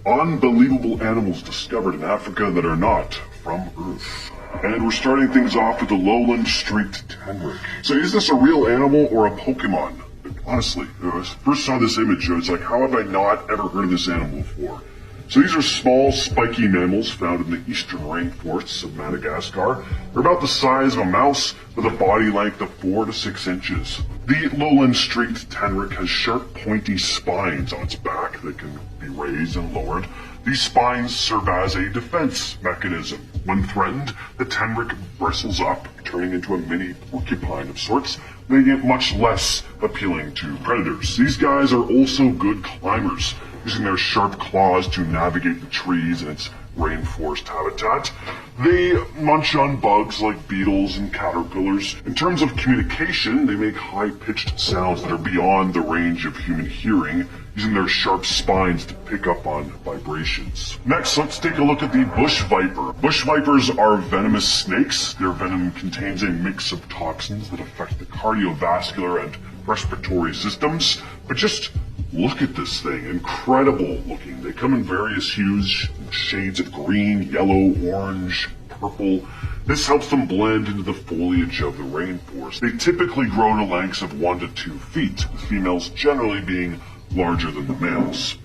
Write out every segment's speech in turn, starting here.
unbelievable animals discovered in Africa that are not from Earth. And we're starting things off with the lowland streaked tenric. So is this a real animal or a Pokemon? Honestly, when I first saw this image, I was like, how have I not ever heard of this animal before? So these are small, spiky mammals found in the eastern rainforests of Madagascar. They're about the size of a mouse with a body length of 4 to 6 inches. The lowland streaked tenric has sharp, pointy spines on its back that can be raised and lowered. These spines serve as a defense mechanism. When threatened, the tenric bristles up, turning into a mini porcupine of sorts, making it much less appealing to predators. These guys are also good climbers, using their sharp claws to navigate the trees in its rainforest habitat. They munch on bugs like beetles and caterpillars. In terms of communication, they make high-pitched sounds that are beyond the range of human hearing, using their sharp spines to pick up on vibrations. Next, let's take a look at the bush viper. Bush vipers are venomous snakes. Their venom contains a mix of toxins that affect the cardiovascular and respiratory systems. But just look at this thing, incredible looking. They come in various hues, shades of green, yellow, orange, purple. This helps them blend into the foliage of the rainforest. They typically grow to lengths of 1 to 2 feet, with females generally being larger than the males.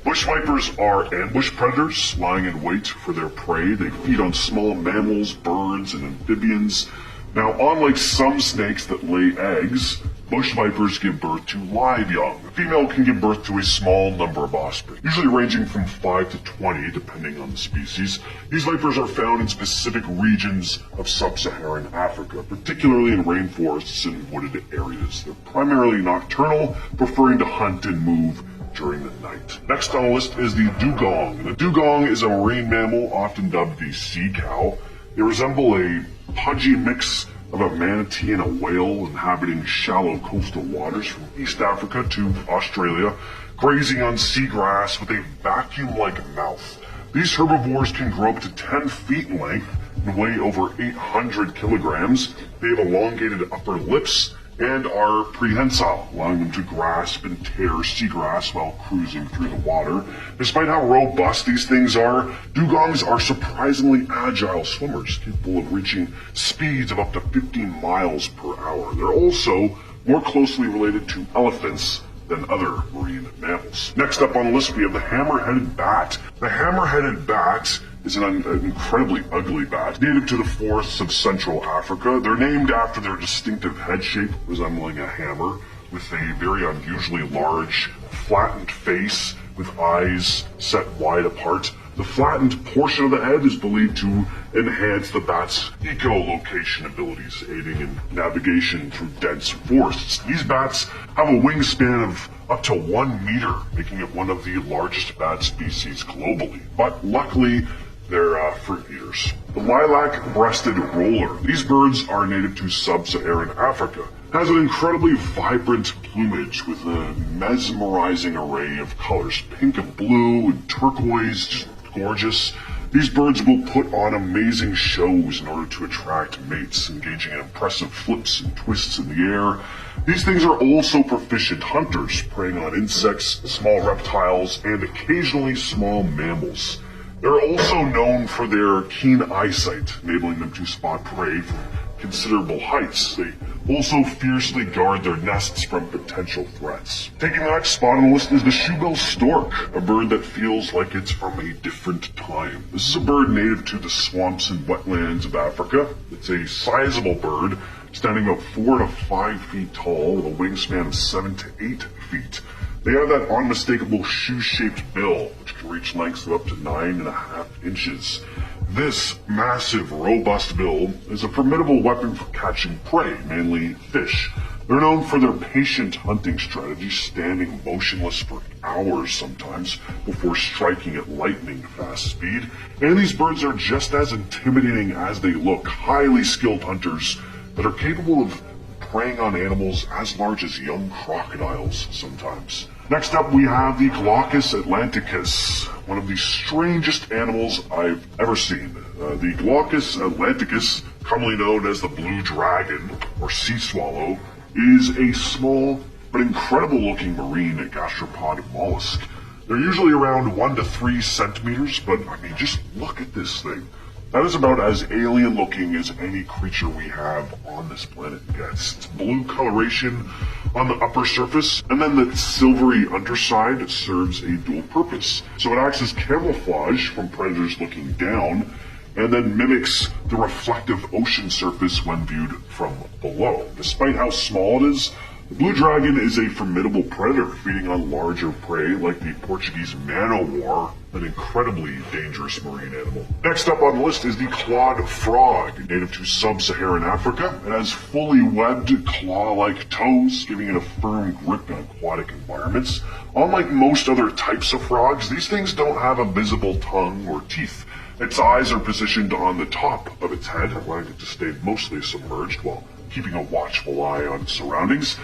Bush vipers are ambush predators, lying in wait for their prey. They feed on small mammals, birds, and amphibians. Now, unlike some snakes that lay eggs, bush vipers give birth to live young. A female can give birth to a small number of offspring, usually ranging from 5 to 20, depending on the species. These vipers are found in specific regions of sub-Saharan Africa, particularly in rainforests and wooded areas. They're primarily nocturnal, preferring to hunt and move during the night. Next on the list is the dugong. The dugong is a marine mammal, often dubbed the sea cow. They resemble a pudgy mix of a manatee and a whale, inhabiting shallow coastal waters from East Africa to Australia, grazing on seagrass with a vacuum-like mouth. These herbivores can grow up to 10 feet in length and weigh over 800 kilograms. They have elongated upper lips and are prehensile, allowing them to grasp and tear seagrass while cruising through the water. Despite how robust these things are, dugongs are surprisingly agile swimmers, capable of reaching speeds of up to 15 miles per hour. They're also more closely related to elephants than other marine mammals. Next up on the list, we have the hammerheaded bat. The hammerheaded bat is an incredibly ugly bat, native to the forests of Central Africa. They're named after their distinctive head shape, resembling a hammer, with a very unusually large, flattened face with eyes set wide apart. The flattened portion of the head is believed to enhance the bat's echolocation abilities, aiding in navigation through dense forests. These bats have a wingspan of up to 1 meter, making it one of the largest bat species globally. But luckily, they're fruit eaters. The Lilacbreasted Roller. These birds are native to sub-Saharan Africa. It has an incredibly vibrant plumage with a mesmerizing array of colors. Pink and blue and turquoise, just gorgeous. These birds will put on amazing shows in order to attract mates, engaging in impressive flips and twists in the air. These things are also proficient hunters, preying on insects, small reptiles, and occasionally small mammals. They're also known for their keen eyesight, enabling them to spot prey from considerable heights. They also fiercely guard their nests from potential threats. Taking the next spot on the list is the Shoebill stork, a bird that feels like it's from a different time. This is a bird native to the swamps and wetlands of Africa. It's a sizable bird, standing about 4 to 5 feet tall with a wingspan of 7 to 8 feet. They have that unmistakable shoe-shaped bill, which can reach lengths of up to 9.5 inches. This massive, robust bill is a formidable weapon for catching prey, mainly fish. They're known for their patient hunting strategy, standing motionless for hours sometimes before striking at lightning-fast speed. And these birds are just as intimidating as they look, highly skilled hunters that are capable of preying on animals as large as young crocodiles sometimes. Next up, we have the Glaucus atlanticus, one of the strangest animals I've ever seen. The Glaucus atlanticus, commonly known as the blue dragon or sea swallow, is a small but incredible-looking marine gastropod mollusk. They're usually around 1 to 3 centimeters, but I mean, just look at this thing. That is about as alien looking as any creature we have on this planet gets. It's blue coloration on the upper surface, and then the silvery underside serves a dual purpose. So it acts as camouflage from predators looking down, and then mimics the reflective ocean surface when viewed from below. Despite how small it is, the blue dragon is a formidable predator, feeding on larger prey like the Portuguese man-o'-war, an incredibly dangerous marine animal. Next up on the list is the clawed frog, native to sub-Saharan Africa. It has fully webbed, claw-like toes, giving it a firm grip in aquatic environments. Unlike most other types of frogs, these things don't have a visible tongue or teeth. Its eyes are positioned on the top of its head, allowing it to stay mostly submerged while keeping a watchful eye on its surroundings.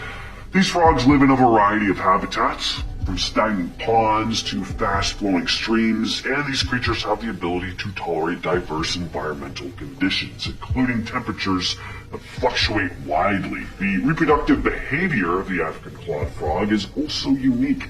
These frogs live in a variety of habitats, from stagnant ponds to fast-flowing streams, and these creatures have the ability to tolerate diverse environmental conditions, including temperatures that fluctuate widely. The reproductive behavior of the African clawed frog is also unique.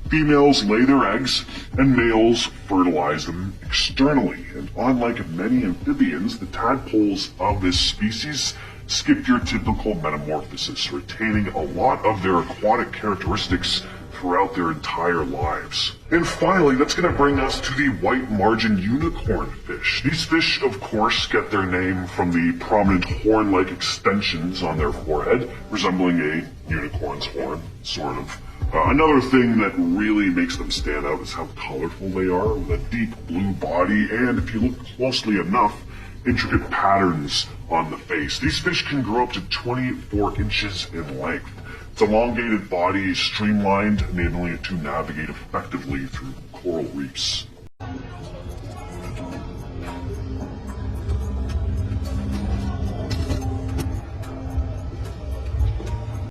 Females lay their eggs, and males fertilize them externally. And unlike many amphibians, the tadpoles of this species skip your typical metamorphosis, retaining a lot of their aquatic characteristics throughout their entire lives. And finally, that's going to bring us to the white-margin unicorn fish. These fish, of course, get their name from the prominent horn-like extensions on their forehead, resembling a unicorn's horn, sort of. Another thing that really makes them stand out is how colorful they are, with a deep blue body, and if you look closely enough, intricate patterns on the face. These fish can grow up to 24 inches in length. Its elongated body is streamlined, enabling it to navigate effectively through coral reefs.